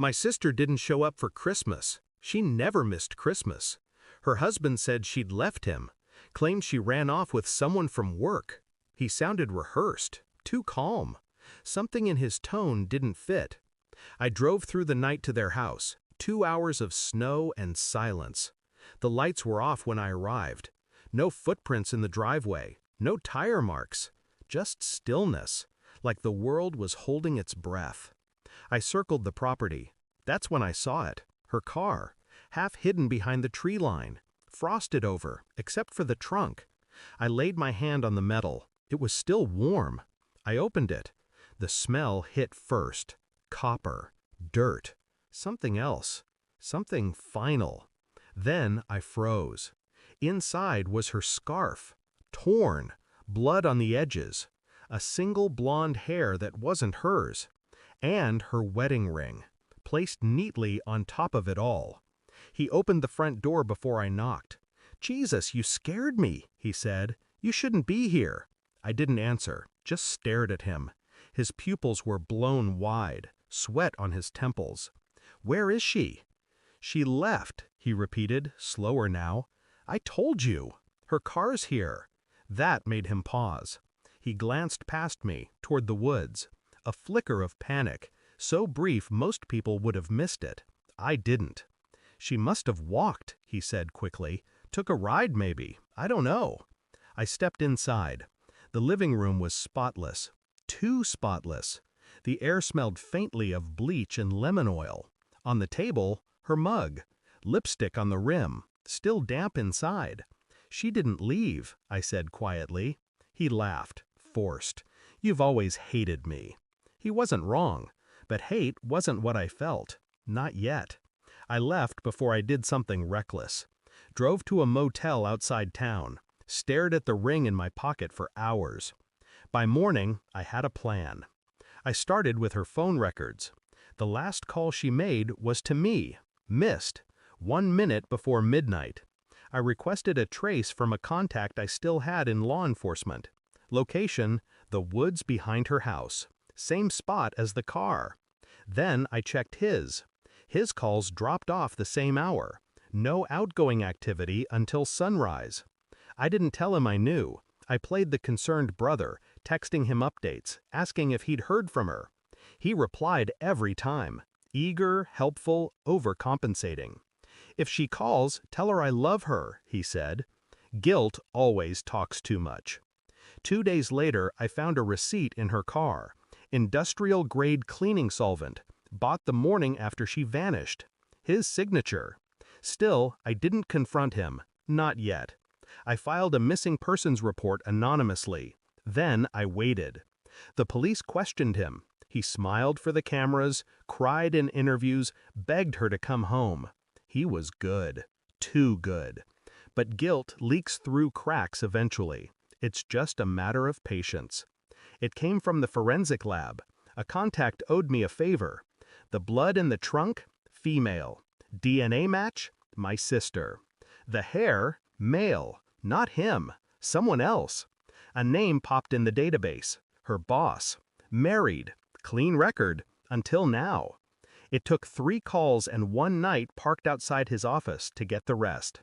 My sister didn't show up for Christmas. She never missed Christmas. Her husband said she'd left him, claimed she ran off with someone from work. He sounded rehearsed, too calm. Something in his tone didn't fit. I drove through the night to their house, 2 hours of snow and silence. The lights were off when I arrived. No footprints in the driveway, no tire marks, just stillness, like the world was holding its breath. I circled the property. That's when I saw it, her car, half hidden behind the tree line, frosted over, except for the trunk. I laid my hand on the metal. It was still warm. I opened it. The smell hit first. Copper, dirt, something else, something final. Then I froze. Inside was her scarf, torn, blood on the edges, a single blonde hair that wasn't hers, and her wedding ring, placed neatly on top of it all. He opened the front door before I knocked. "Jesus, you scared me," he said. "You shouldn't be here." I didn't answer, just stared at him. His pupils were blown wide, sweat on his temples. "Where is she?" "She left," he repeated, slower now. "I told you. Her car's here." That made him pause. He glanced past me, toward the woods. A flicker of panic, so brief most people would have missed it. I didn't. "She must have walked," he said quickly. "Took a ride maybe. I don't know." I stepped inside. The living room was spotless. Too spotless. The air smelled faintly of bleach and lemon oil. On the table, her mug. Lipstick on the rim, still damp inside. "She didn't leave," I said quietly. He laughed, forced. "You've always hated me." He wasn't wrong, but hate wasn't what I felt. Not yet. I left before I did something reckless. Drove to a motel outside town. Stared at the ring in my pocket for hours. By morning, I had a plan. I started with her phone records. The last call she made was to me, missed, 1 minute before midnight. I requested a trace from a contact I still had in law enforcement. Location, the woods behind her house. Same spot as the car. Then I checked his. His calls dropped off the same hour. No outgoing activity until sunrise. I didn't tell him I knew. I played the concerned brother, texting him updates, asking if he'd heard from her. He replied every time. Eager, helpful, overcompensating. "If she calls, tell her I love her," he said. Guilt always talks too much. 2 days later, I found a receipt in her car. Industrial-grade cleaning solvent. Bought the morning after she vanished. His signature. Still, I didn't confront him. Not yet. I filed a missing persons report anonymously. Then I waited. The police questioned him. He smiled for the cameras, cried in interviews, begged her to come home. He was good. Too good. But guilt leaks through cracks eventually. It's just a matter of patience. It came from the forensic lab. A contact owed me a favor. The blood in the trunk? Female. DNA match? My sister. The hair? Male. Not him. Someone else. A name popped in the database. Her boss. Married. Clean record. Until now. It took 3 calls and 1 night parked outside his office to get the rest.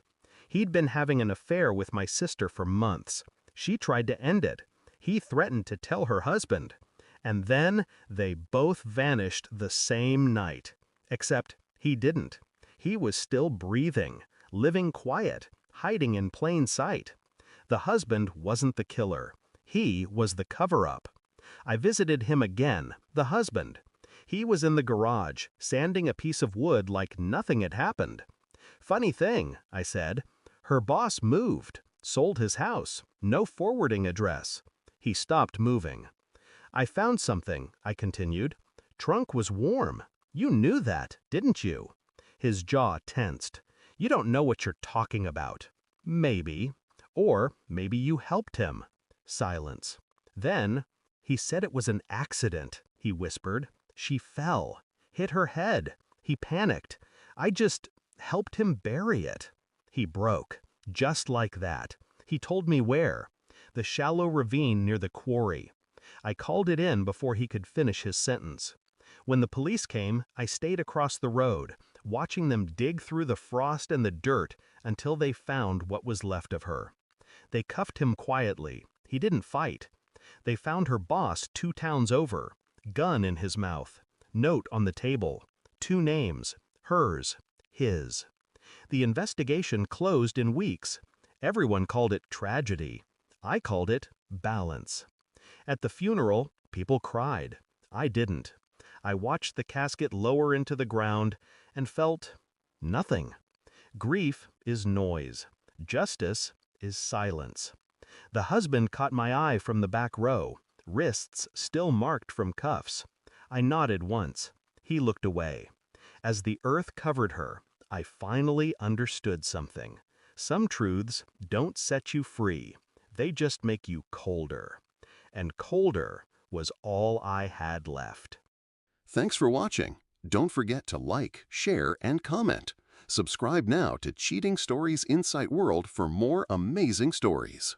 He'd been having an affair with my sister for months. She tried to end it. He threatened to tell her husband. And then they both vanished the same night. Except he didn't. He was still breathing, living quiet, hiding in plain sight. The husband wasn't the killer. He was the cover-up. I visited him again, the husband. He was in the garage, sanding a piece of wood like nothing had happened. "Funny thing," I said. "Her boss moved, sold his house, no forwarding address." He stopped moving. "I found something," I continued. "Trunk was warm. You knew that, didn't you?" His jaw tensed. "You don't know what you're talking about." "Maybe. Or maybe you helped him." Silence. Then, "He said it was an accident," he whispered. "She fell. Hit her head. He panicked. I just helped him bury it." He broke. Just like that. He told me where. The shallow ravine near the quarry. I called it in before he could finish his sentence. When the police came, I stayed across the road, watching them dig through the frost and the dirt until they found what was left of her. They cuffed him quietly. He didn't fight. They found her boss 2 towns over, gun in his mouth, note on the table, 2 names, hers, his. The investigation closed in weeks. Everyone called it tragedy. I called it balance. At the funeral, people cried. I didn't. I watched the casket lower into the ground and felt nothing. Grief is noise. Justice is silence. The husband caught my eye from the back row, wrists still marked from cuffs. I nodded once. He looked away. As the earth covered her, I finally understood something. Some truths don't set you free. They just make you colder. And colder was all I had left. Thanks for watching. Don't forget to like, share, and comment. Subscribe now to Cheating Stories Insight World for more amazing stories.